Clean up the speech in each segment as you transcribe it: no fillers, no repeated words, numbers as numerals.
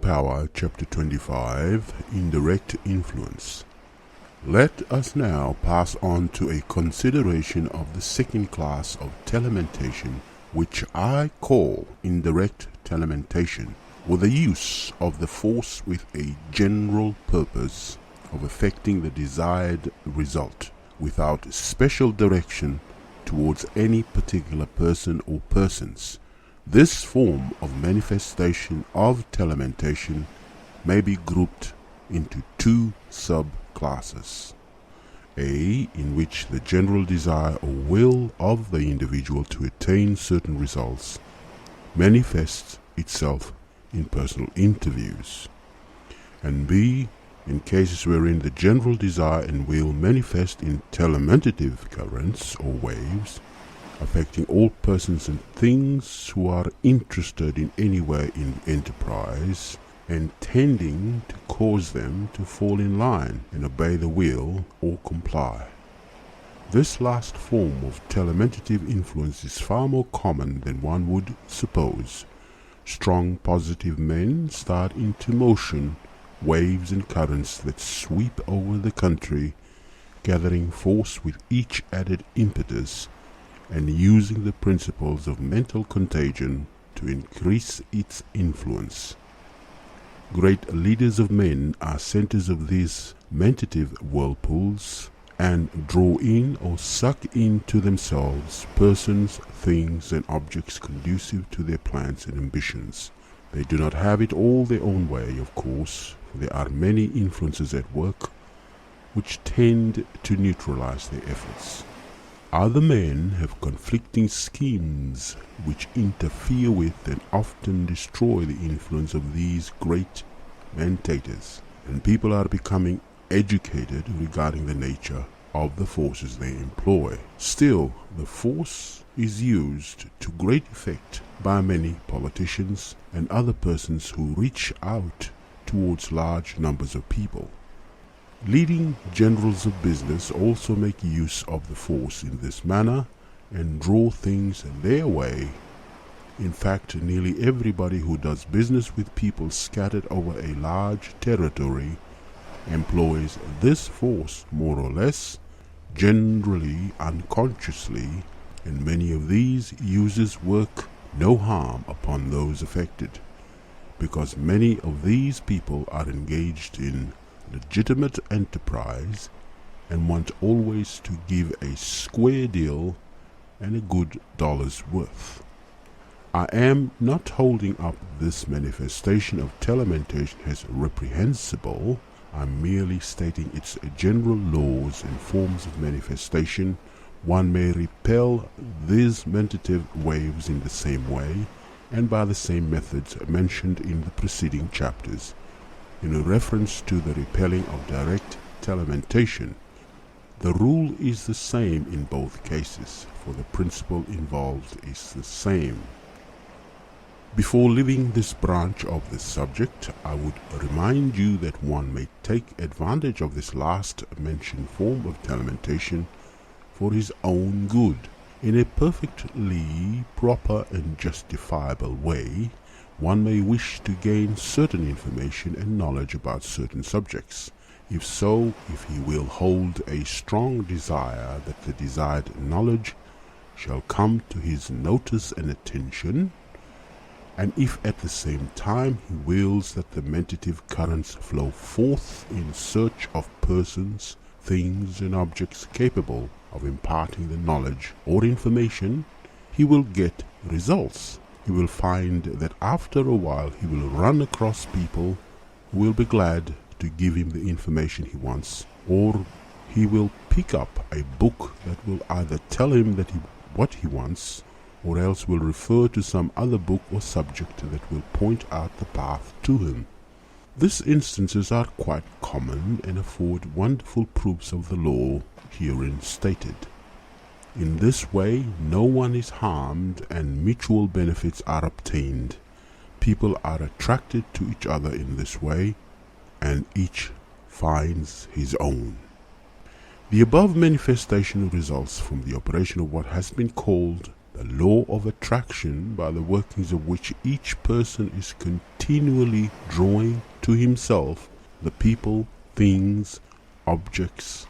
Power, Chapter 25, Indirect Influence. Let us now pass on to a consideration of the second class of telementation, which I call indirect telementation, with the use of the force with a general purpose of effecting the desired result, without special direction towards any particular person or persons. This form of manifestation of telementation may be grouped into two subclasses. A, in which the general desire or will of the individual to attain certain results manifests itself in personal interviews, and B, in cases wherein the general desire and will manifest in telementative currents or waves, affecting all persons and things who are interested in any way in enterprise, and tending to cause them to fall in line and obey the will or comply. This last form of telementative influence is far more common than one would suppose. Strong positive men start into motion waves and currents that sweep over the country, gathering force with each added impetus and using the principles of mental contagion to increase its influence. Great leaders of men are centers of these mentative whirlpools and draw in or suck into themselves persons, things, and objects conducive to their plans and ambitions. They do not have it all their own way, of course, for there are many influences at work which tend to neutralize their efforts. Other men have conflicting schemes which interfere with and often destroy the influence of these great mentators, and people are becoming educated regarding the nature of the forces they employ. Still, the force is used to great effect by many politicians and other persons who reach out towards large numbers of people. Leading generals of business also make use of the force in this manner and draw things their way. In fact, nearly everybody who does business with people scattered over a large territory employs this force more or less, generally unconsciously, and many of these uses work no harm upon those affected, because many of these people are engaged in legitimate enterprise and want always to give a square deal and a good dollar's worth. I am not holding up this manifestation of telementation as reprehensible. I'm merely stating its general laws and forms of manifestation. One may repel these mentative waves in the same way and by the same methods mentioned in the preceding chapters. In reference to the repelling of direct telementation, the rule is the same in both cases, for the principle involved is the same. Before leaving this branch of the subject, I would remind you that one may take advantage of this last mentioned form of telementation for his own good, in a perfectly proper and justifiable way. One may wish to gain certain information and knowledge about certain subjects. If so, if he will hold a strong desire that the desired knowledge shall come to his notice and attention, and if at the same time he wills that the mentative currents flow forth in search of persons, things, and objects capable of imparting the knowledge or information, he will get results. He will find that after a while he will run across people who will be glad to give him the information he wants, or he will pick up a book that will either tell him what he wants, or else will refer to some other book or subject that will point out the path to him. These instances are quite common and afford wonderful proofs of the law herein stated. In this way, no one is harmed and mutual benefits are obtained. People are attracted to each other in this way, and each finds his own. The above manifestation results from the operation of what has been called the a law of attraction by the workings of which each person is continually drawing to himself the people, things, objects,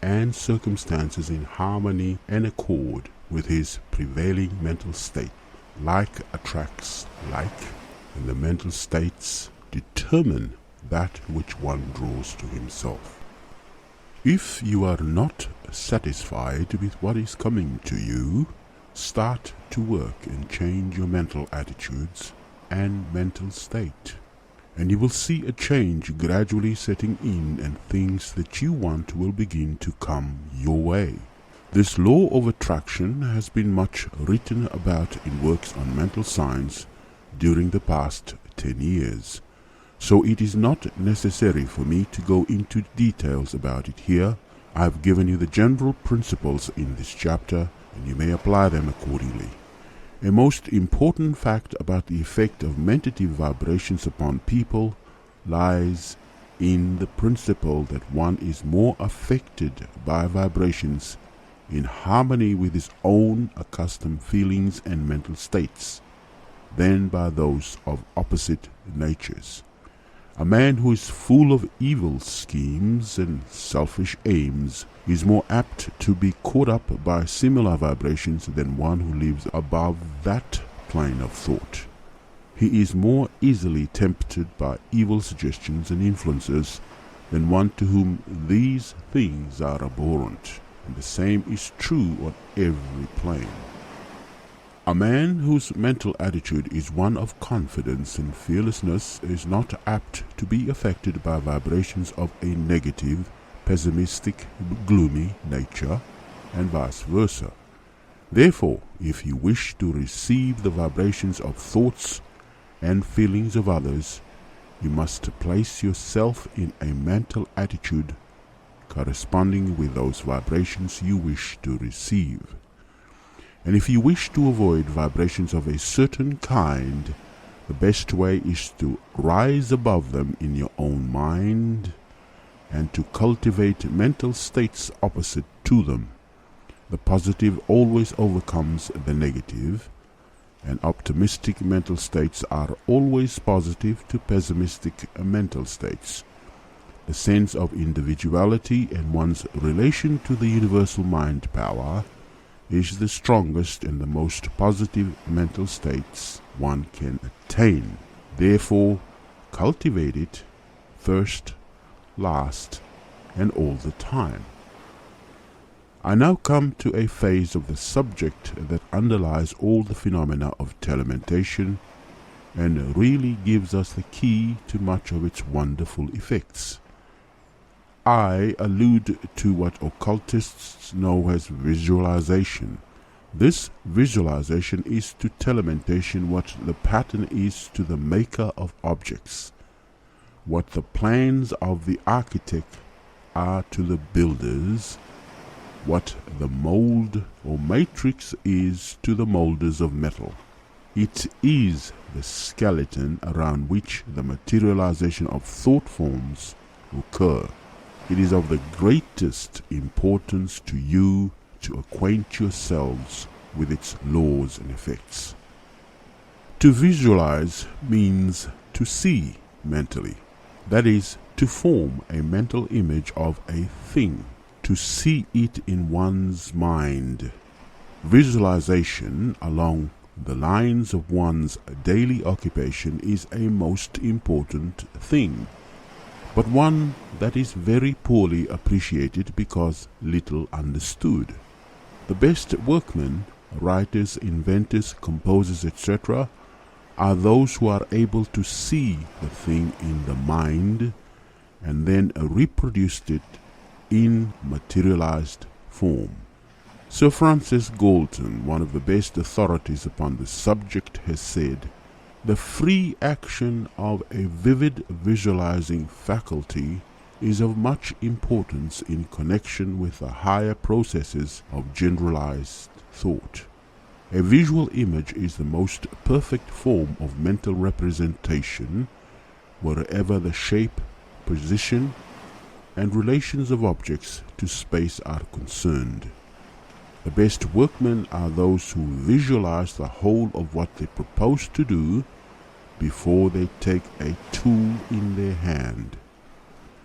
and circumstances in harmony and accord with his prevailing mental state. Like attracts like, and the mental states determine that which one draws to himself. If you are not satisfied with what is coming to you, start to work and change your mental attitudes and mental state, and you will see a change gradually setting in, and things that you want will begin to come your way. This law of attraction has been much written about in works on mental science during the past 10 years. So it is not necessary for me to go into details about it here. I have given you the general principles in this chapter, and you may apply them accordingly. A most important fact about the effect of mentative vibrations upon people lies in the principle that one is more affected by vibrations in harmony with his own accustomed feelings and mental states than by those of opposite natures. A man who is full of evil schemes and selfish aims is more apt to be caught up by similar vibrations than one who lives above that plane of thought. He is more easily tempted by evil suggestions and influences than one to whom these things are abhorrent, and the same is true on every plane. A man whose mental attitude is one of confidence and fearlessness is not apt to be affected by vibrations of a negative, pessimistic, gloomy nature, and vice versa. Therefore, if you wish to receive the vibrations of thoughts and feelings of others, you must place yourself in a mental attitude corresponding with those vibrations you wish to receive. And if you wish to avoid vibrations of a certain kind, the best way is to rise above them in your own mind and to cultivate mental states opposite to them. The positive always overcomes the negative, and optimistic mental states are always positive to pessimistic mental states. The sense of individuality and one's relation to the universal mind power is the strongest and the most positive mental states one can attain. Therefore, cultivate it first, last, and all the time. I now come to a phase of the subject that underlies all the phenomena of telementation and really gives us the key to much of its wonderful effects. I allude to what occultists know as visualization. This visualization is to telementation what the pattern is to the maker of objects, what the plans of the architect are to the builders, what the mold or matrix is to the molders of metal. It is the skeleton around which the materialization of thought forms occur. It is of the greatest importance to you to acquaint yourselves with its laws and effects. To visualize means to see mentally, that is, to form a mental image of a thing, to see it in one's mind. Visualization along the lines of one's daily occupation is a most important thing, but one that is very poorly appreciated because little understood. The best workmen, writers, inventors, composers, etc., are those who are able to see the thing in the mind and then reproduced it in materialized form. Sir Francis Galton, one of the best authorities upon the subject, has said, "The free action of a vivid visualizing faculty is of much importance in connection with the higher processes of generalized thought. A visual image is the most perfect form of mental representation wherever the shape, position, and relations of objects to space are concerned. The best workmen are those who visualize the whole of what they propose to do before they take a tool in their hand.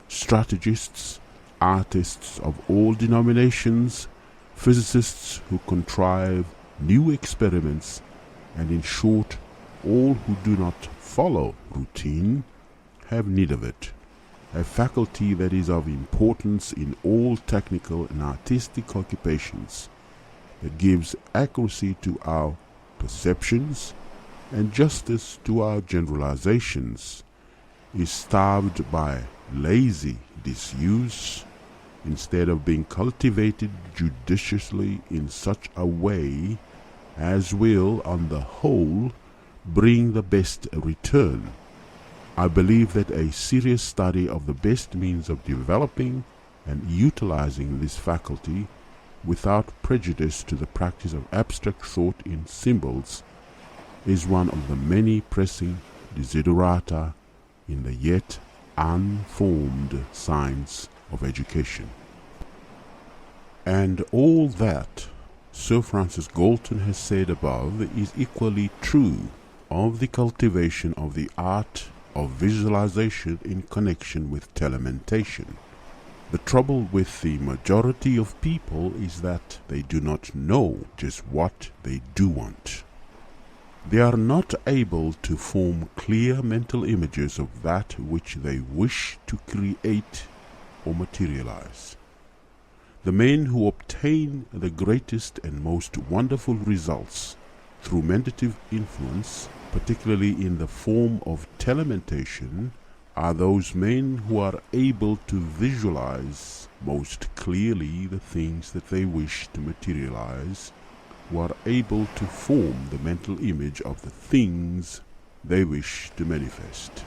Strategists, artists of all denominations, physicists who contrive new experiments, and in short, all who do not follow routine, have need of it, a faculty that is of importance in all technical and artistic occupations, that gives accuracy to our perceptions and justice to our generalizations, is starved by lazy disuse, instead of being cultivated judiciously in such a way as will, on the whole, bring the best return. I believe that a serious study of the best means of developing and utilizing this faculty without prejudice to the practice of abstract thought in symbols is one of the many pressing desiderata in the yet unformed science of education. And all that Sir Francis Galton has said above is equally true of the cultivation of the art of visualization in connection with telementation. The trouble with the majority of people is that they do not know just what they do want. They are not able to form clear mental images of that which they wish to create or materialize. The men who obtain the greatest and most wonderful results through mentative influence, particularly in the form of telementation, are those men who are able to visualize most clearly the things that they wish to materialize, who are able to form the mental image of the things they wish to manifest.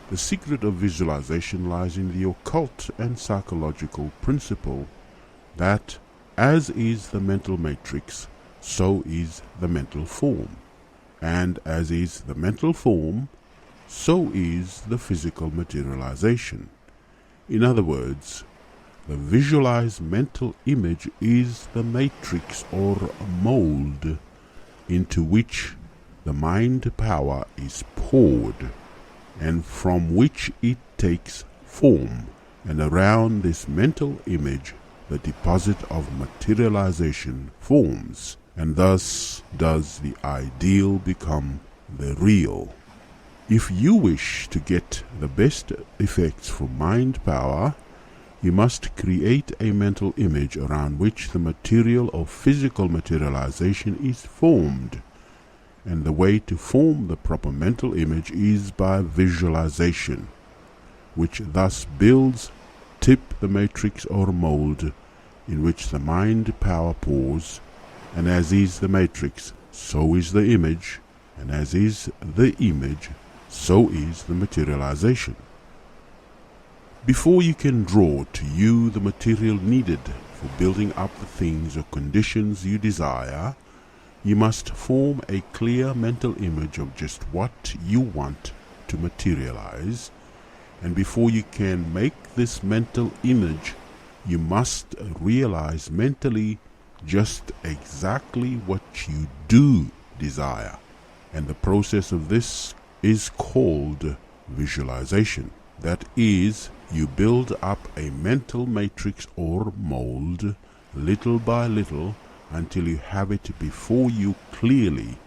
The secret of visualization lies in the occult and psychological principle that, as is the mental matrix, so is the mental form, and as is the mental form, so is the physical materialization. In other words, the visualized mental image is the matrix or mold into which the mind power is poured, and from which it takes form, and around this mental image the deposit of materialization forms, and thus does the ideal become the real. If you wish to get the best effects from mind power, you must create a mental image around which the material of physical materialization is formed, and the way to form the proper mental image is by visualization, which thus builds the matrix or mold in which the mind power pours, and as is the matrix, so is the image, and as is the image, so is the materialization. Before you can draw to you the material needed for building up the things or conditions you desire, you must form a clear mental image of just what you want to materialize, and before you can make this mental image, you must realize mentally just exactly what you do desire, and the process of this is called visualization. That is, you build up a mental matrix or mold little by little until you have it before you clearly,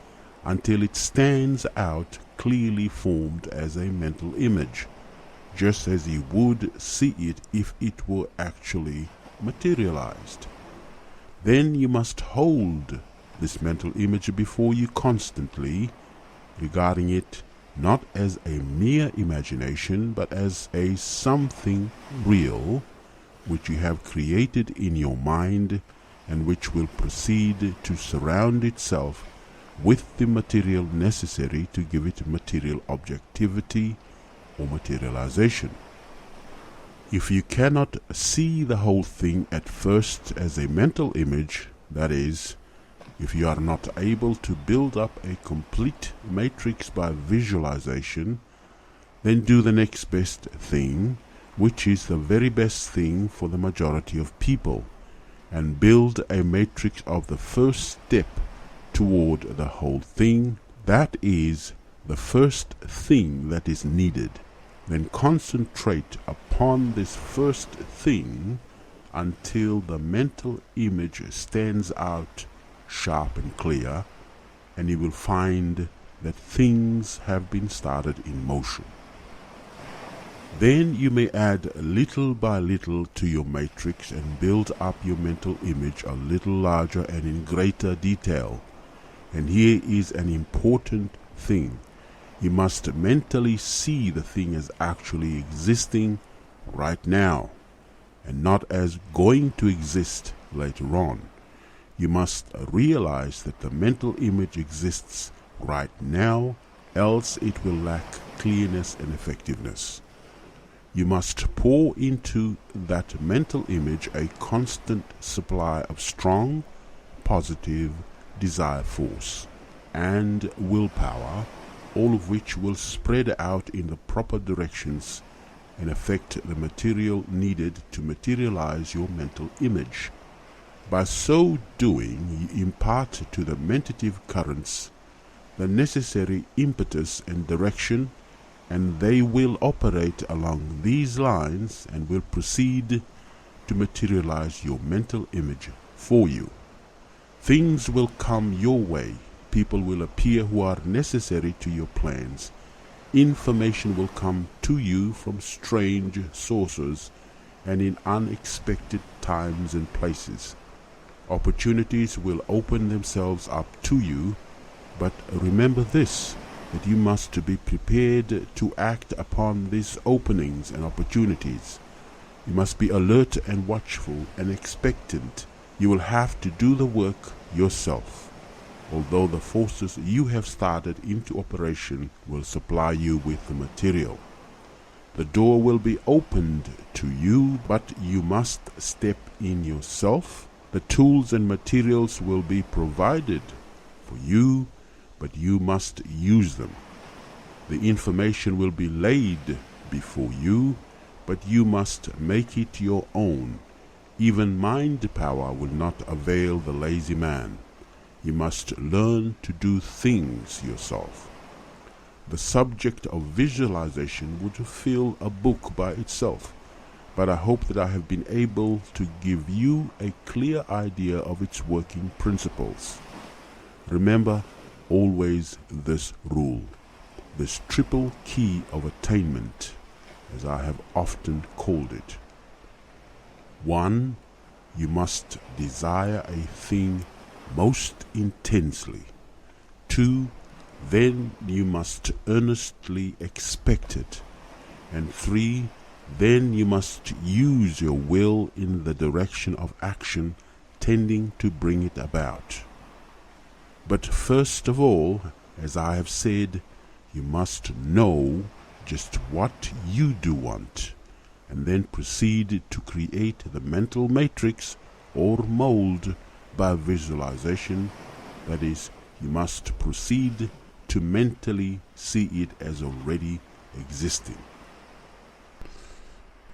until it stands out clearly formed as a mental image, just as you would see it if it were actually materialized. Then you must hold this mental image before you constantly, regarding it not as a mere imagination, but as a something real, which you have created in your mind, and which will proceed to surround itself with the material necessary to give it material objectivity or materialization. If you cannot see the whole thing at first as a mental image, that is, if you are not able to build up a complete matrix by visualization, then do the next best thing, which is the very best thing for the majority of people. and build a matrix of the first step toward the whole thing. That is the first thing that is needed. Then concentrate upon this first thing until the mental image stands out sharp and clear, and you will find that things have been started in motion. Then you may add little by little to your matrix and build up your mental image a little larger and in greater detail. And here is an important thing. You must mentally see the thing as actually existing right now, and not as going to exist later on. You must realize that the mental image exists right now, else it will lack clearness and effectiveness. You must pour into that mental image a constant supply of strong, positive desire force and willpower, all of which will spread out in the proper directions and affect the material needed to materialize your mental image. By so doing, you impart to the mentative currents the necessary impetus and direction, and they will operate along these lines and will proceed to materialize your mental image for you. Things will come your way. People will appear who are necessary to your plans. Information will come to you from strange sources and in unexpected times and places. Opportunities will open themselves up to you, but remember this, that you must be prepared to act upon these openings and opportunities. You must be alert and watchful and expectant. You will have to do the work yourself, although the forces you have started into operation will supply you with the material. The door will be opened to you, but you must step in yourself. The tools and materials will be provided for you, but you must use them. The information will be laid before you, but you must make it your own. Even mind power will not avail the lazy man. You must learn to do things yourself. The subject of visualization would fill a book by itself, but I hope that I have been able to give you a clear idea of its working principles. Remember always this rule, this triple key of attainment, as I have often called it. 1. You must desire a thing most intensely. 2. Then you must earnestly expect it. And 3. Then you must use your will in the direction of action tending to bring it about. But first of all, as I have said, you must know just what you do want, and then proceed to create the mental matrix or mold by visualization. That is, you must proceed to mentally see it as already existing.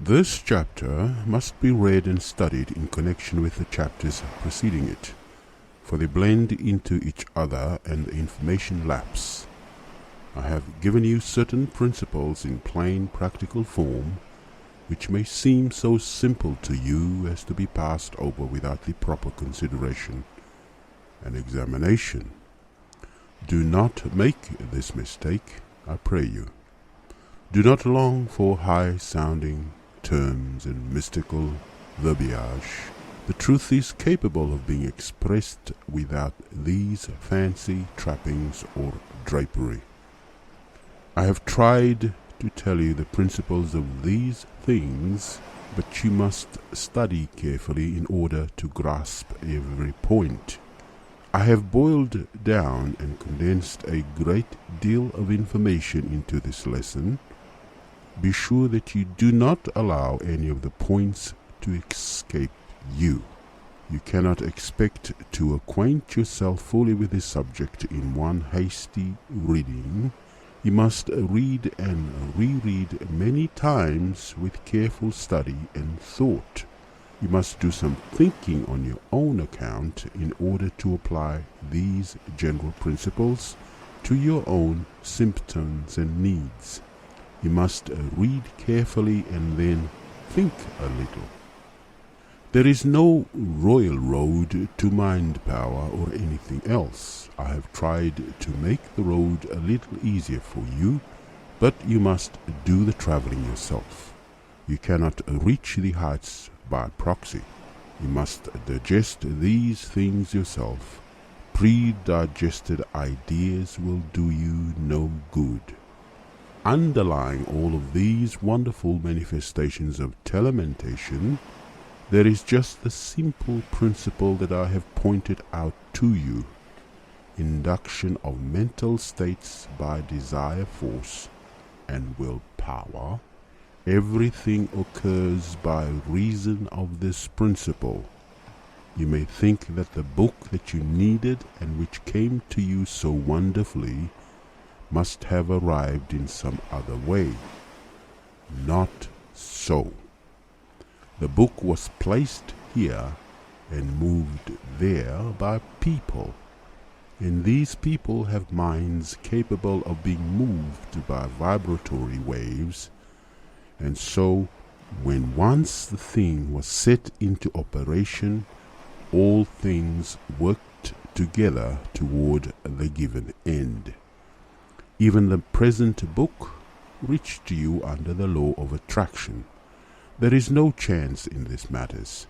This chapter must be read and studied in connection with the chapters preceding it, for they blend into each other and the information lapse. I have given you certain principles in plain practical form, which may seem so simple to you as to be passed over without the proper consideration and examination. Do not make this mistake, I pray you. Do not long for high-sounding terms and mystical verbiage. The truth is capable of being expressed without these fancy trappings or drapery. I have tried to tell you the principles of these things, but you must study carefully in order to grasp every point. I have boiled down and condensed a great deal of information into this lesson. Be sure that you do not allow any of the points to escape you. You cannot expect to acquaint yourself fully with this subject in one hasty reading. You must read and reread many times with careful study and thought. You must do some thinking on your own account in order to apply these general principles to your own symptoms and needs. You must read carefully and then think a little. There is no royal road to mind power or anything else. I have tried to make the road a little easier for you, but you must do the traveling yourself. You cannot reach the heights by proxy. You must digest these things yourself. Pre-digested ideas will do you no good. Underlying all of these wonderful manifestations of telementation, there is just the simple principle that I have pointed out to you. Induction of mental states by desire force and willpower. Everything occurs by reason of this principle. You may think that the book that you needed and which came to you so wonderfully must have arrived in some other way. Not so. The book was placed here and moved there by people, and these people have minds capable of being moved by vibratory waves, and so when once the thing was set into operation, all things worked together toward the given end. Even the present book reached to you under the law of attraction. There is no chance in these matters.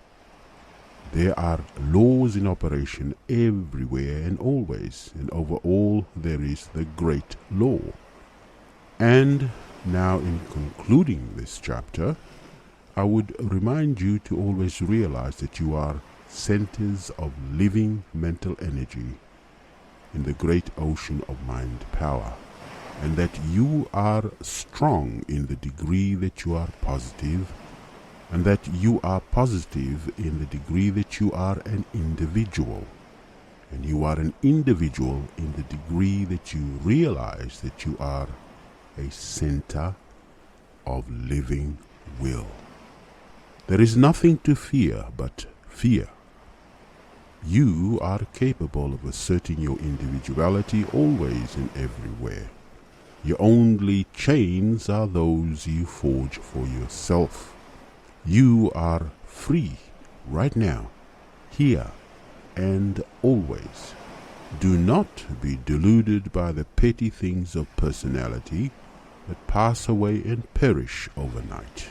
There are laws in operation everywhere and always, and over all there is the great law. And now, in concluding this chapter, I would remind you to always realize that you are centers of living mental energy in the great ocean of mind power, and that you are strong in the degree that you are positive, and that you are positive in the degree that you are an individual, and you are an individual in the degree that you realize that you are a center of living will. There is nothing to fear but fear. You are capable of asserting your individuality always and everywhere. Your only chains are those you forge for yourself. You are free right now, here and always. Do not be deluded by the petty things of personality that pass away and perish overnight,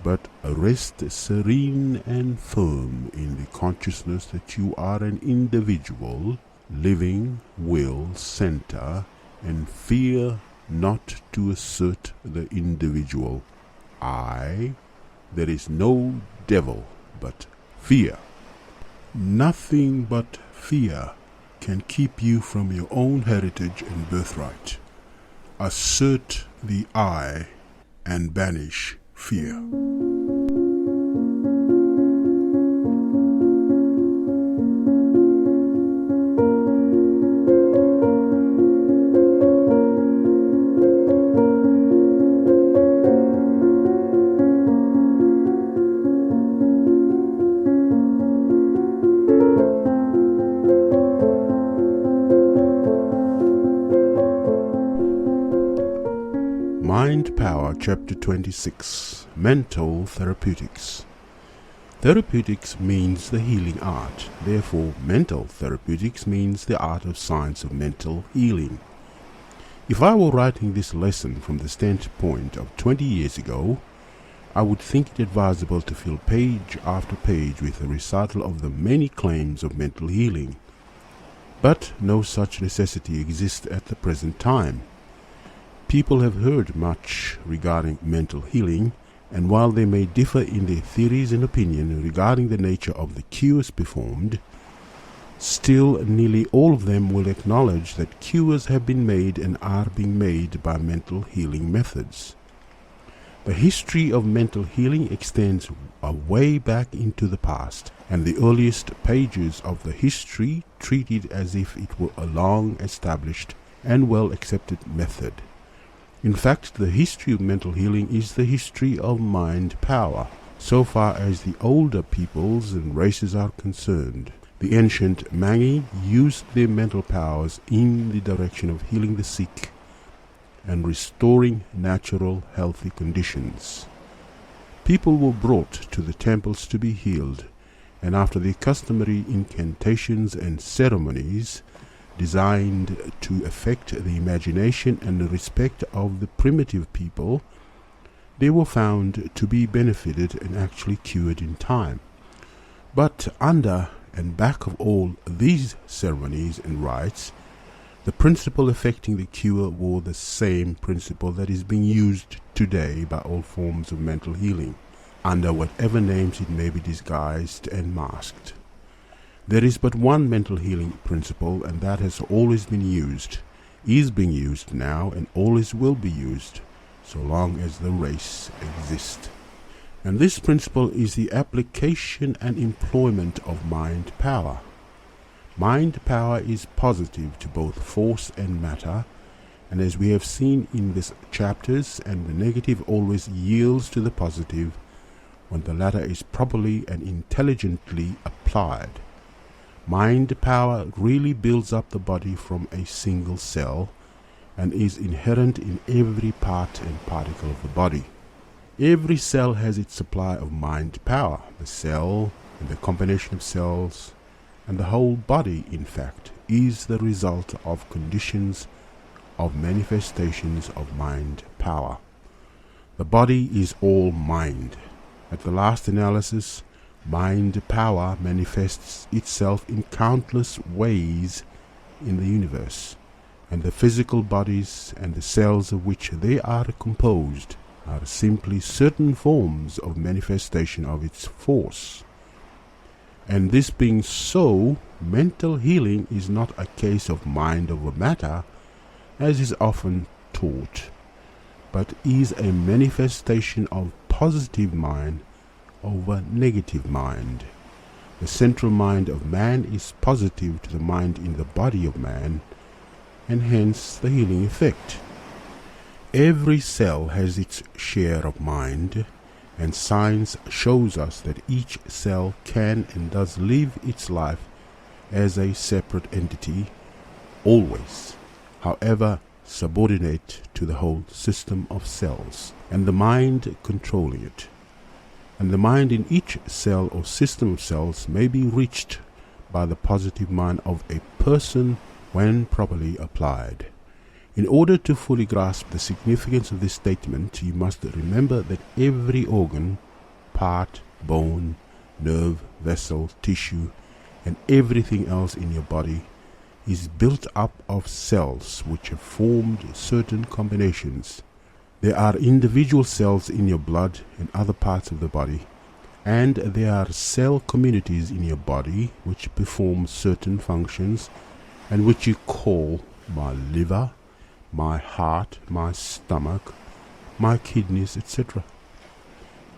but rest serene and firm in the consciousness that you are an individual, living will center, and fear not to assert the individual I. There is no devil but fear. Nothing but fear can keep you from your own heritage and birthright. Assert the I and banish fear. Mind Power, Chapter 26, Mental Therapeutics. Therapeutics means the healing art. Therefore, mental therapeutics means the art of science of mental healing. If I were writing this lesson from the standpoint of 20 years ago, I would think it advisable to fill page after page with a recital of the many claims of mental healing. But no such necessity exists at the present time. People have heard much regarding mental healing, and while they may differ in their theories and opinion regarding the nature of the cures performed, still nearly all of them will acknowledge that cures have been made and are being made by mental healing methods. The history of mental healing extends way back into the past, and the earliest pages of the history treat it as if it were a long-established and well-accepted method. In fact, the history of mental healing is the history of mind power, so far as the older peoples and races are concerned. The ancient Mangi used their mental powers in the direction of healing the sick and restoring natural, healthy conditions. People were brought to the temples to be healed, and after the customary incantations and ceremonies designed to affect the imagination and the respect of the primitive people, they were found to be benefited and actually cured in time. But under and back of all these ceremonies and rites, the principle affecting the cure were the same principle that is being used today by all forms of mental healing, under whatever names it may be disguised and masked. There is but one mental healing principle, and that has always been used, is being used now, and always will be used, so long as the race exists. And this principle is the application and employment of mind power. Mind power is positive to both force and matter, and as we have seen in these chapters, and the negative always yields to the positive when the latter is properly and intelligently applied. Mind power really builds up the body from a single cell and is inherent in every part and particle of the body. Every cell has its supply of mind power. The cell and the combination of cells and the whole body, in fact, is the result of conditions of manifestations of mind power. The body is all mind. At the last analysis, mind power manifests itself in countless ways in the universe, and the physical bodies and the cells of which they are composed are simply certain forms of manifestation of its force. And this being so, mental healing is not a case of mind over matter, as is often taught, but is a manifestation of positive mind over negative mind. The central mind of man is positive to the mind in the body of man, and hence the healing effect. Every cell has its share of mind, and science shows us that each cell can and does live its life as a separate entity, always, however, subordinate to the whole system of cells, and the mind controlling it. And the mind in each cell or system of cells may be reached by the positive mind of a person when properly applied. In order to fully grasp the significance of this statement, you must remember that every organ, part, bone, nerve, vessel, tissue, and everything else in your body is built up of cells which have formed certain combinations. There are individual cells in your blood and other parts of the body, and there are cell communities in your body which perform certain functions and which you call my liver, my heart, my stomach, my kidneys, etc.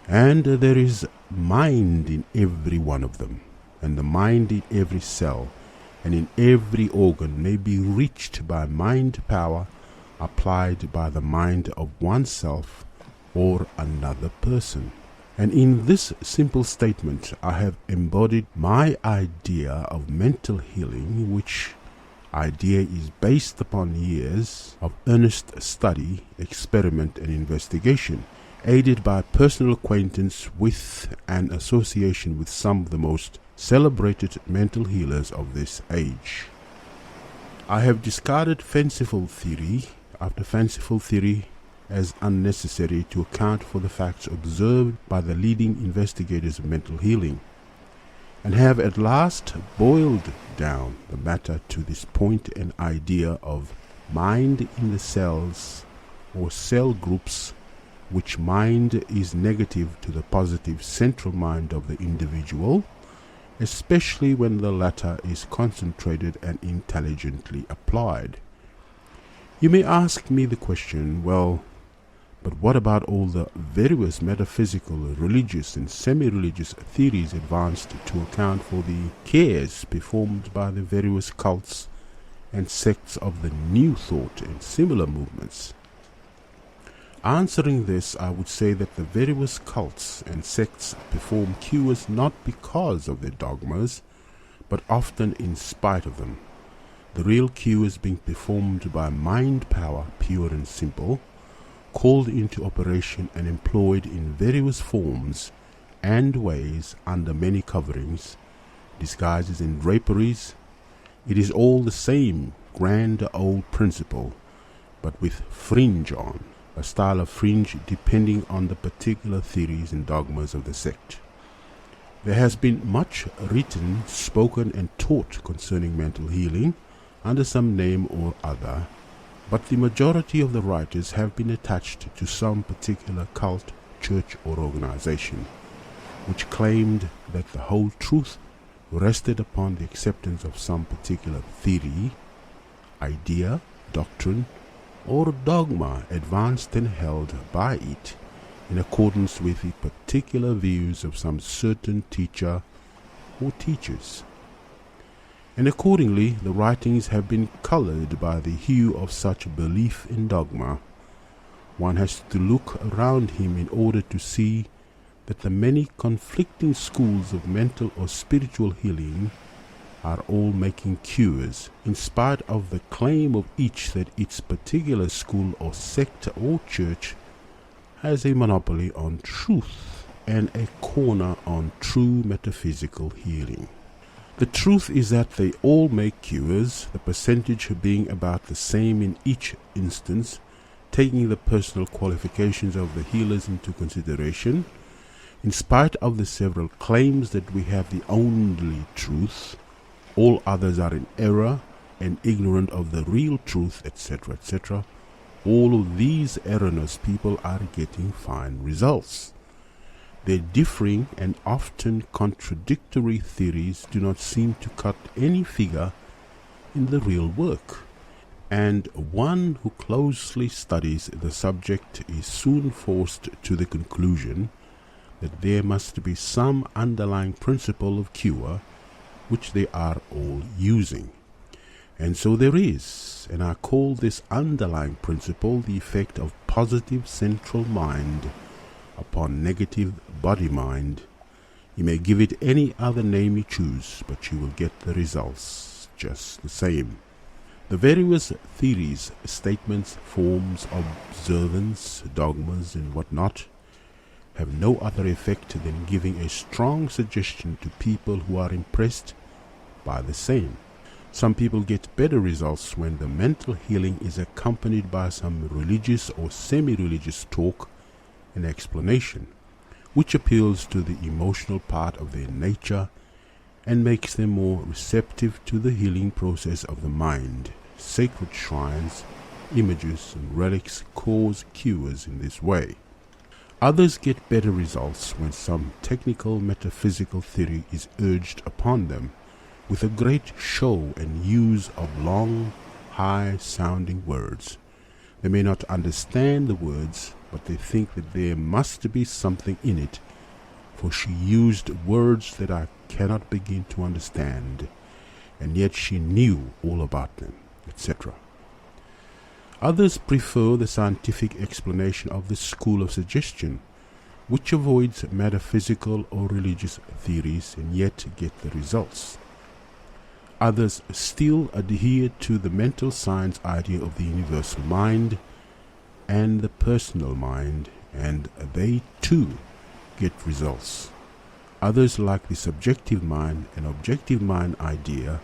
And there is mind in every one of them, and the mind in every cell and in every organ may be reached by mind power applied by the mind of oneself or another person. And in this simple statement I have embodied my idea of mental healing, which idea is based upon years of earnest study, experiment and investigation, aided by personal acquaintance with and association with some of the most celebrated mental healers of this age. I have discarded fanciful theory after fanciful theory as unnecessary to account for the facts observed by the leading investigators of mental healing, and have at last boiled down the matter to this point and idea of mind in the cells or cell groups, which mind is negative to the positive central mind of the individual, especially when the latter is concentrated and intelligently applied. You may ask me the question, well, but what about all the various metaphysical, religious and semi-religious theories advanced to account for the cares performed by the various cults and sects of the New Thought and similar movements? Answering this, I would say that the various cults and sects perform cures not because of their dogmas, but often in spite of them. The real cures being performed by mind power, pure and simple, called into operation and employed in various forms and ways under many coverings, disguises and draperies. It is all the same grand old principle, but with fringe on, a style of fringe depending on the particular theories and dogmas of the sect. There has been much written, spoken and taught concerning mental healing under some name or other, but the majority of the writers have been attached to some particular cult, church or organization, which claimed that the whole truth rested upon the acceptance of some particular theory, idea, doctrine, or dogma advanced and held by it in accordance with the particular views of some certain teacher or teachers. And accordingly, the writings have been colored by the hue of such belief in dogma. One has to look around him in order to see that the many conflicting schools of mental or spiritual healing are all making cures, in spite of the claim of each that its particular school or sect or church has a monopoly on truth and a corner on true metaphysical healing. The truth is that they all make cures, the percentage being about the same in each instance, taking the personal qualifications of the healers into consideration, in spite of the several claims that we have the only truth, all others are in error and ignorant of the real truth, etc., etc. All of these erroneous people are getting fine results. Their differing and often contradictory theories do not seem to cut any figure in the real work, and one who closely studies the subject is soon forced to the conclusion that there must be some underlying principle of cure which they are all using. And so there is, and I call this underlying principle the effect of positive central mind upon negative body mind. You may give it any other name you choose, but you will get the results just the same. The various theories, statements, forms, observance, dogmas, and whatnot have no other effect than giving a strong suggestion to people who are impressed by the same. Some people get better results when the mental healing is accompanied by some religious or semi-religious talk and explanation, which appeals to the emotional part of their nature and makes them more receptive to the healing process of the mind. Sacred shrines, images, and relics cause cures in this way. Others get better results when some technical metaphysical theory is urged upon them with a great show and use of long, high-sounding words. They may not understand the words, but they think that there must be something in it, for she used words that I cannot begin to understand, and yet she knew all about them, etc. Others prefer the scientific explanation of the school of suggestion, which avoids metaphysical or religious theories and yet get the results. Others still adhere to the mental science idea of the universal mind and the personal mind, and they too get results. Others like the subjective mind and objective mind idea,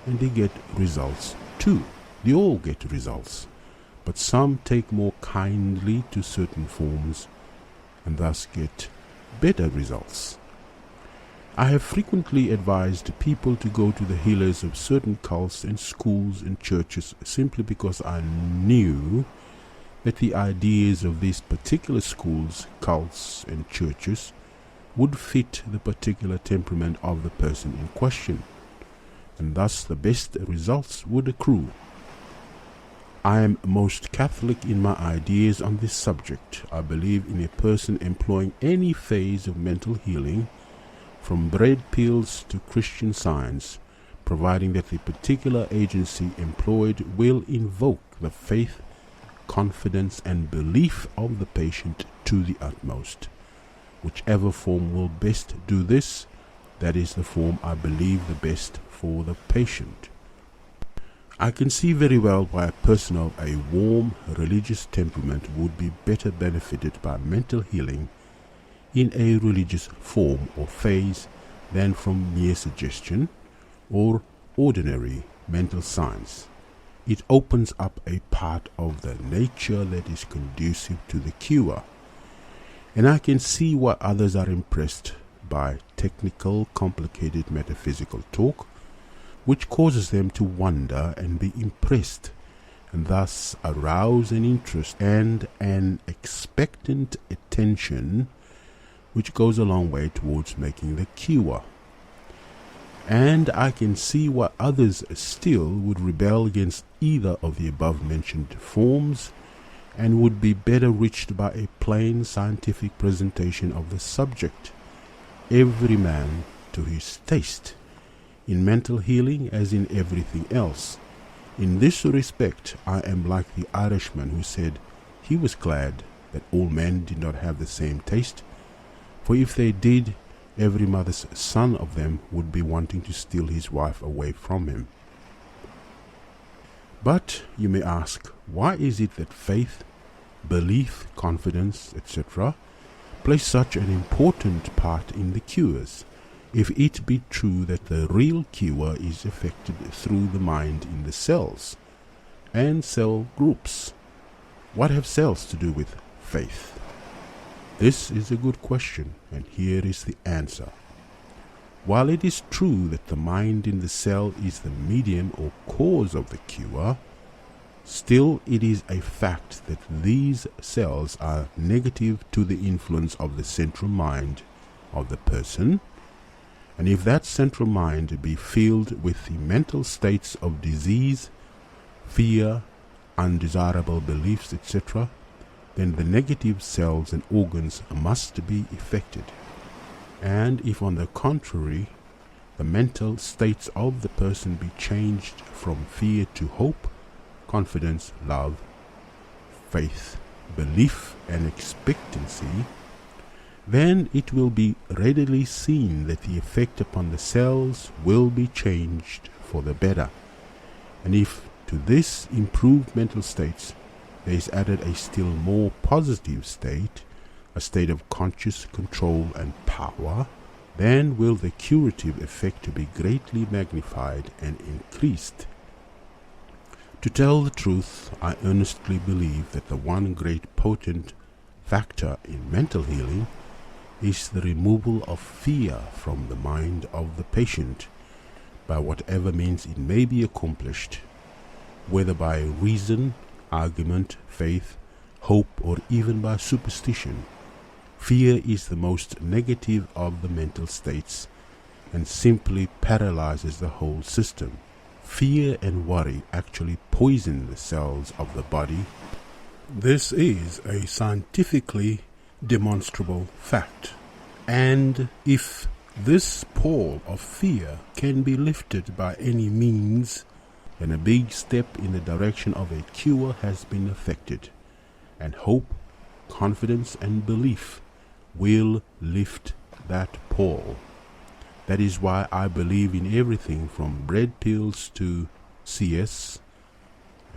and they get results too. They all get results, but some take more kindly to certain forms and thus get better results. I have frequently advised people to go to the healers of certain cults and schools and churches simply because I knew that the ideas of these particular schools, cults, and churches would fit the particular temperament of the person in question, and thus the best results would accrue. I am most Catholic in my ideas on this subject. I believe in a person employing any phase of mental healing, from bread pills to Christian Science, providing that the particular agency employed will invoke the faith confidence and belief of the patient to the utmost. Whichever form will best do this, that is the form I believe the best for the patient. I can see very well why a person of a warm religious temperament would be better benefited by mental healing in a religious form or phase than from mere suggestion or ordinary mental science. It opens up a part of the nature that is conducive to the cure. And I can see why others are impressed by technical, complicated metaphysical talk, which causes them to wonder and be impressed, and thus arouse an interest and an expectant attention, which goes a long way towards making the cure. And I can see why others still would rebel against either of the above-mentioned forms, and would be better reached by a plain scientific presentation of the subject, every man to his taste, in mental healing as in everything else. In this respect, I am like the Irishman who said he was glad that all men did not have the same taste, for if they did, every mother's son of them would be wanting to steal his wife away from him. But you may ask, why is it that faith, belief, confidence, etc. play such an important part in the cures, if it be true that the real cure is effected through the mind in the cells and cell groups? What have cells to do with faith? This is a good question, and here is the answer. While it is true that the mind in the cell is the medium or cause of the cure, still it is a fact that these cells are negative to the influence of the central mind of the person, and if that central mind be filled with the mental states of disease, fear, undesirable beliefs, etc., then the negative cells and organs must be affected. And if on the contrary, the mental states of the person be changed from fear to hope, confidence, love, faith, belief, and expectancy, then it will be readily seen that the effect upon the cells will be changed for the better. And if to this improved mental states there is added a still more positive state, a state of conscious control and power, then will the curative effect be greatly magnified and increased. To tell the truth, I earnestly believe that the one great potent factor in mental healing is the removal of fear from the mind of the patient, by whatever means it may be accomplished, whether by reason, argument, faith, hope, or even by superstition. Fear is the most negative of the mental states, and simply paralyzes the whole system. Fear and worry actually poison the cells of the body. This is a scientifically demonstrable fact. And if this pall of fear can be lifted by any means, then a big step in the direction of a cure has been effected, and hope, confidence, and belief will lift that pall. That is why I believe in everything from red pills to CS.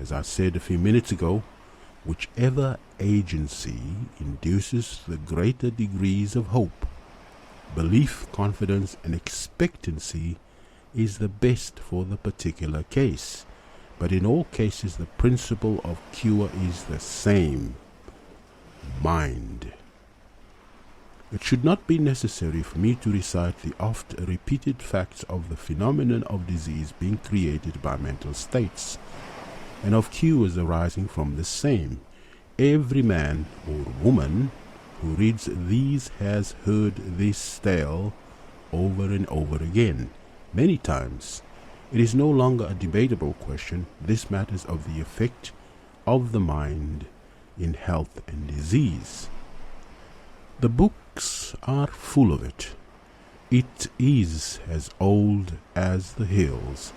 As I said a few minutes ago, whichever agency induces the greater degrees of hope, belief, confidence, and expectancy is the best for the particular case. But in all cases, the principle of cure is the same: mind. It should not be necessary for me to recite the oft-repeated facts of the phenomenon of disease being created by mental states, and of cures arising from the same. Every man or woman who reads these has heard this tale over and over again, many times. It is no longer a debatable question. This matters of the effect of the mind in health and disease. The books are full of it. It is as old as the hills,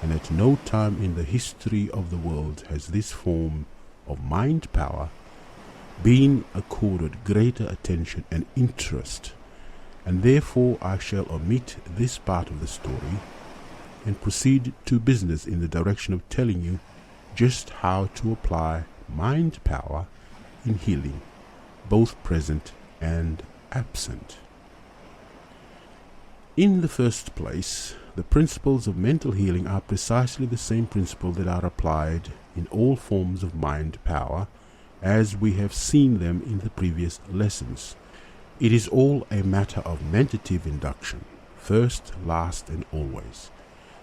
and at no time in the history of the world has this form of mind power being accorded greater attention and interest, and therefore I shall omit this part of the story and proceed to business in the direction of telling you just how to apply mind power in healing, both present and absent. In the first place, the principles of mental healing are precisely the same principles that are applied in all forms of mind power, as we have seen them in the previous lessons. It is all a matter of mentative induction, first, last, and always.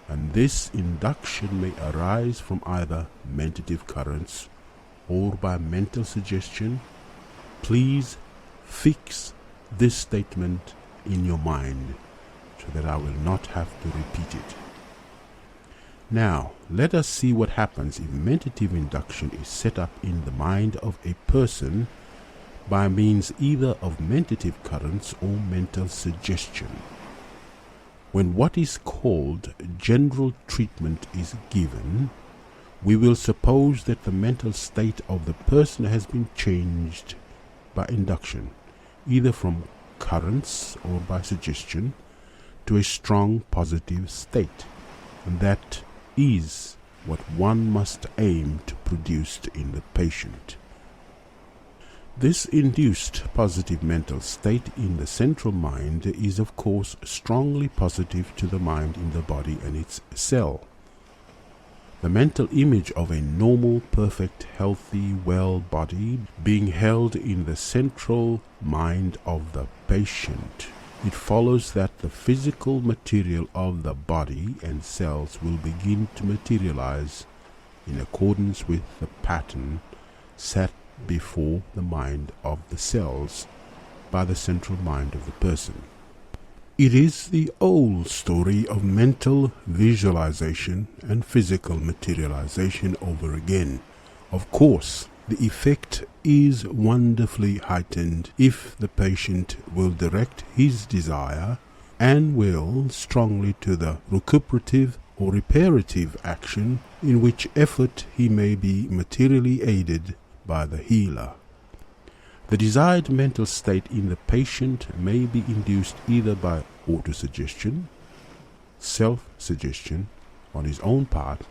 And this induction may arise from either mentative currents or by mental suggestion. Please fix this statement in your mind so that I will not have to repeat it. Now, let us see what happens if mentative induction is set up in the mind of a person by means either of mentative currents or mental suggestion. When what is called general treatment is given, we will suppose that the mental state of the person has been changed by induction, either from currents or by suggestion, to a strong positive state, and that is what one must aim to produce in the patient. This induced positive mental state in the central mind is of course strongly positive to the mind in the body and its cell. The mental image of a normal, perfect, healthy, well body being held in the central mind of the patient, it follows that the physical material of the body and cells will begin to materialize in accordance with the pattern set before the mind of the cells by the central mind of the person. It is the old story of mental visualization and physical materialization over again. Of course, the effect is wonderfully heightened if the patient will direct his desire and will strongly to the recuperative or reparative action, in which effort he may be materially aided by the healer. The desired mental state in the patient may be induced either by autosuggestion, self-suggestion on his own part,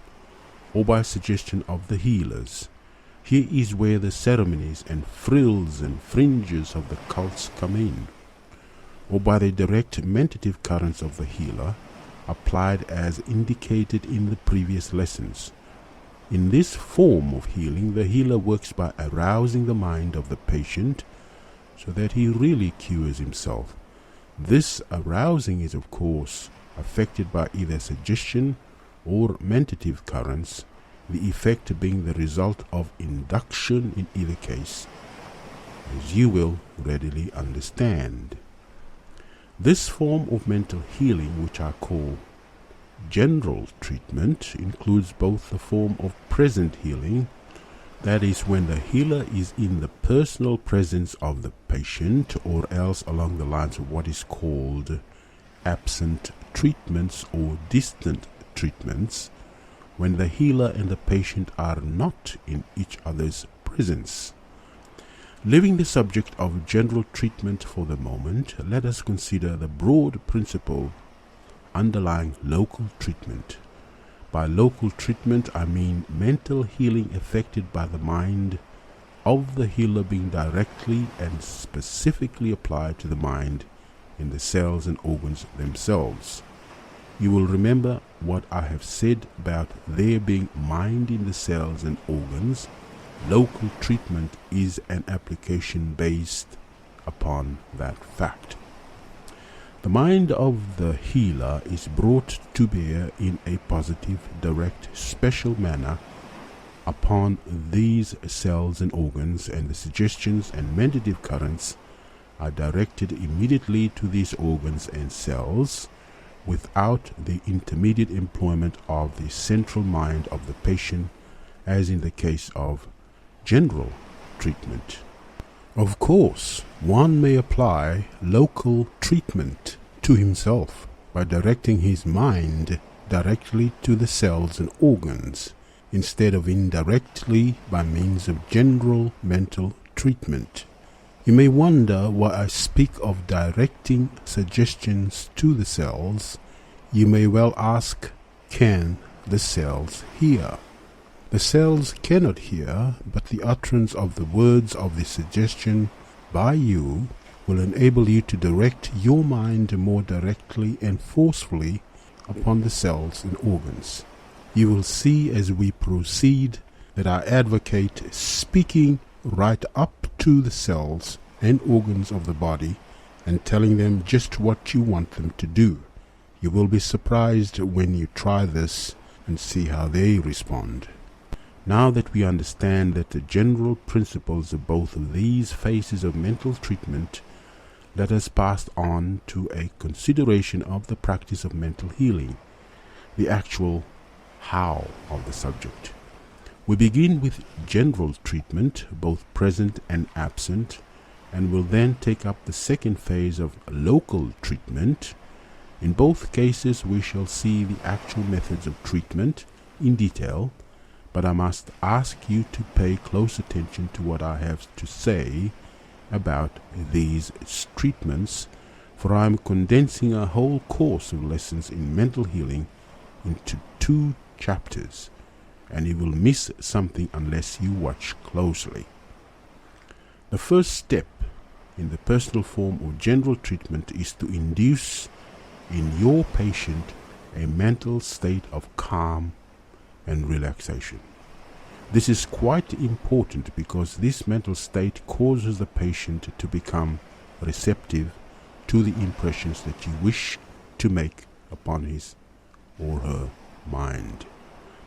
or by suggestion of the healers. Here is where the ceremonies and frills and fringes of the cults come in, or by the direct mentative currents of the healer, applied as indicated in the previous lessons. In this form of healing, the healer works by arousing the mind of the patient so that he really cures himself. This arousing is, of course, affected by either suggestion or mentative currents, the effect being the result of induction in either case, as you will readily understand. This form of mental healing, which I call general treatment, includes both the form of present healing, that is, when the healer is in the personal presence of the patient, or else along the lines of what is called absent treatments or distant treatments, when the healer and the patient are not in each other's presence. Leaving the subject of general treatment for the moment, let us consider the broad principle underlying local treatment. By local treatment, I mean mental healing effected by the mind of the healer being directly and specifically applied to the mind in the cells and organs themselves. You will remember what I have said about there being mind in the cells and organs. Local treatment is an application based upon that fact. The mind of the healer is brought to bear in a positive, direct, special manner upon these cells and organs, and the suggestions and mentative currents are directed immediately to these organs and cells without the intermediate employment of the central mind of the patient, as in the case of general treatment. Of course, one may apply local treatment to himself by directing his mind directly to the cells and organs, instead of indirectly by means of general mental treatment. You may wonder why I speak of directing suggestions to the cells. You may well ask, can the cells hear? The cells cannot hear, but the utterance of the words of the suggestion by you will enable you to direct your mind more directly and forcefully upon the cells and organs. You will see as we proceed that I advocate speaking right up to the cells and organs of the body and telling them just what you want them to do. You will be surprised when you try this and see how they respond. Now that we understand that the general principles of both of these phases of mental treatment, let us pass on to a consideration of the practice of mental healing, the actual how of the subject. We begin with general treatment, both present and absent, and will then take up the second phase of local treatment. In both cases we shall see the actual methods of treatment in detail, but I must ask you to pay close attention to what I have to say about these treatments, for I am condensing a whole course of lessons in mental healing into 2 chapters, and you will miss something unless you watch closely. The first step in the personal form of general treatment is to induce in your patient a mental state of calm and relaxation. This is quite important because this mental state causes the patient to become receptive to the impressions that you wish to make upon his or her mind.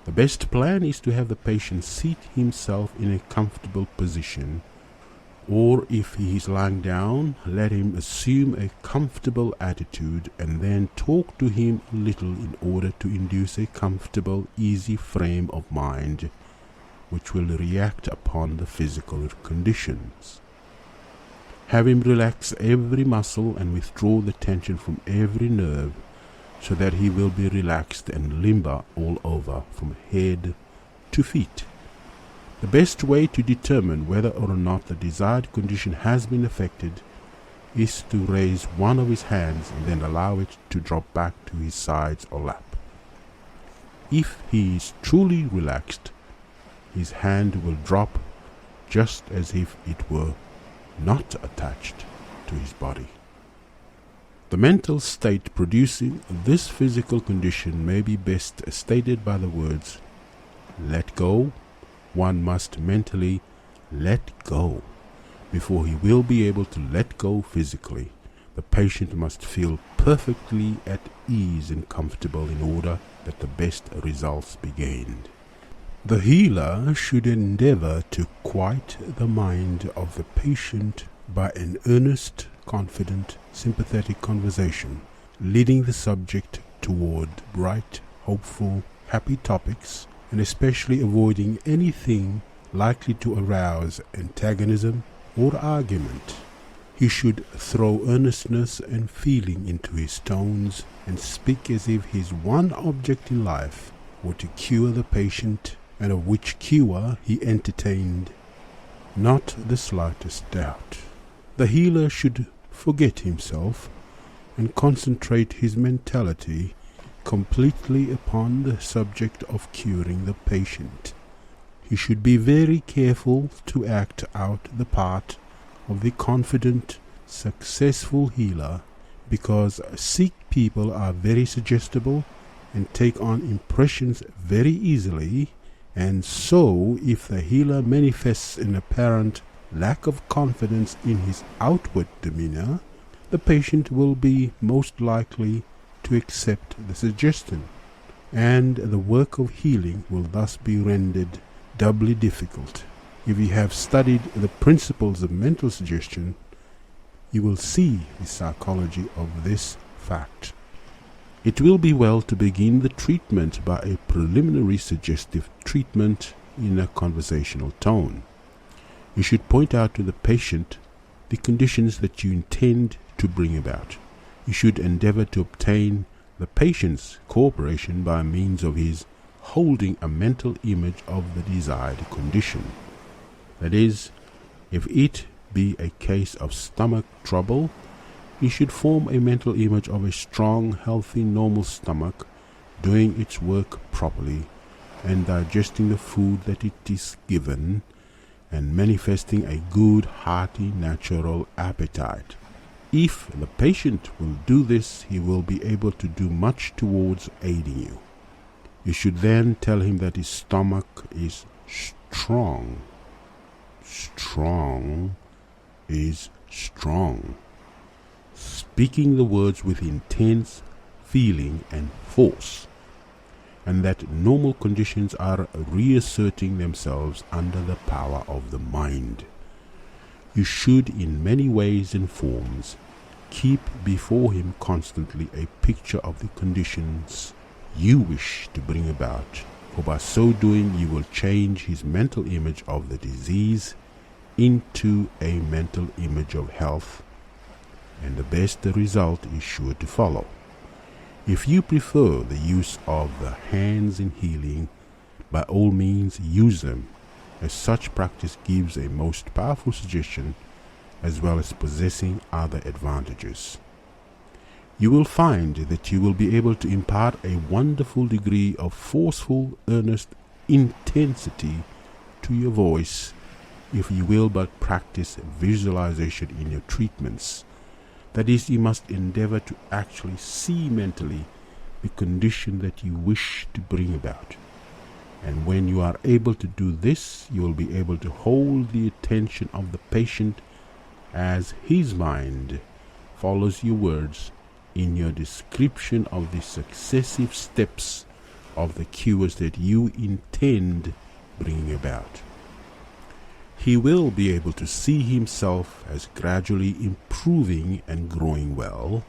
The best plan is to have the patient seat himself in a comfortable position, or if he is lying down, let him assume a comfortable attitude and then talk to him a little in order to induce a comfortable, easy frame of mind which will react upon the physical conditions. Have him relax every muscle and withdraw the tension from every nerve so that he will be relaxed and limber all over from head to feet. The best way to determine whether or not the desired condition has been affected is to raise one of his hands and then allow it to drop back to his sides or lap. If he is truly relaxed, his hand will drop just as if it were not attached to his body. The mental state producing this physical condition may be best stated by the words, let go. One must mentally let go before he will be able to let go physically. The patient must feel perfectly at ease and comfortable in order that the best results be gained. The healer should endeavor to quiet the mind of the patient by an earnest, confident, sympathetic conversation, leading the subject toward bright, hopeful, happy topics, and especially avoiding anything likely to arouse antagonism or argument. He should throw earnestness and feeling into his tones and speak as if his one object in life were to cure the patient, and of which cure he entertained not the slightest doubt. The healer should forget himself and concentrate his mentality completely upon the subject of curing the patient. He should be very careful to act out the part of the confident, successful healer, because sick people are very suggestible and take on impressions very easily, and so if the healer manifests an apparent lack of confidence in his outward demeanor, the patient will be most likely to accept the suggestion, and the work of healing will thus be rendered doubly difficult. If you have studied the principles of mental suggestion, you will see the psychology of this fact. It will be well to begin the treatment by a preliminary suggestive treatment in a conversational tone. You should point out to the patient the conditions that you intend to bring about. You should endeavor to obtain the patient's cooperation by means of his holding a mental image of the desired condition. That is, if it be a case of stomach trouble, you should form a mental image of a strong, healthy, normal stomach doing its work properly and digesting the food that it is given and manifesting a good, hearty, natural appetite. If the patient will do this, he will be able to do much towards aiding you. You should then tell him that his stomach is strong. Strong is strong. Speaking the words with intense feeling and force, and that normal conditions are reasserting themselves under the power of the mind. You should, in many ways and forms, keep before him constantly a picture of the conditions you wish to bring about, for by so doing you will change his mental image of the disease into a mental image of health, and the best result is sure to follow. If you prefer the use of the hands in healing, by all means use them, as such practice gives a most powerful suggestion as well as possessing other advantages. You will find that you will be able to impart a wonderful degree of forceful, earnest intensity to your voice if you will but practice visualization in your treatments. That is, you must endeavor to actually see mentally the condition that you wish to bring about. And when you are able to do this, you will be able to hold the attention of the patient as his mind follows your words in your description of the successive steps of the cures that you intend bringing about. He will be able to see himself as gradually improving and growing well,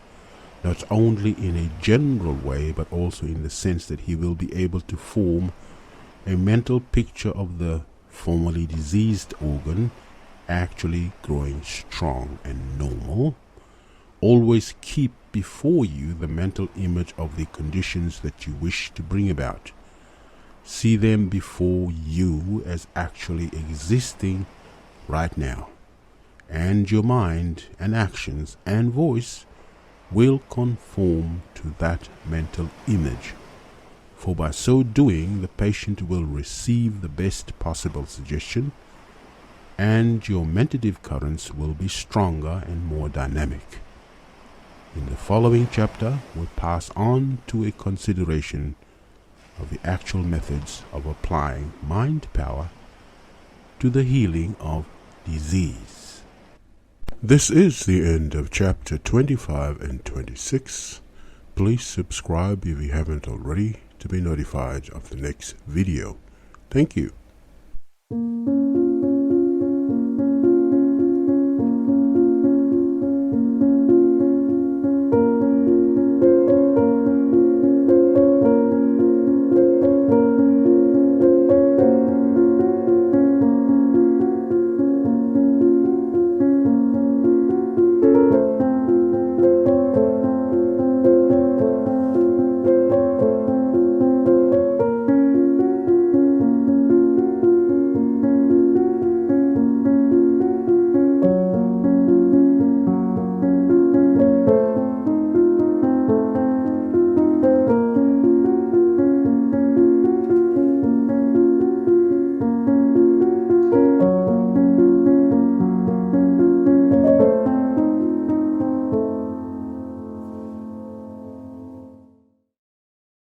not only in a general way, but also in the sense that he will be able to form a mental picture of the formerly diseased organ actually growing strong and normal. Always keep before you the mental image of the conditions that you wish to bring about. See them before you as actually existing right now, and your mind and actions and voice will conform to that mental image. For by so doing, the patient will receive the best possible suggestion, and your mentative currents will be stronger and more dynamic. In the following chapter, we'll pass on to a consideration of the actual methods of applying mind power to the healing of disease. This is the end of chapter 25 and 26. Please subscribe if you haven't already to be notified of the next video. Thank you.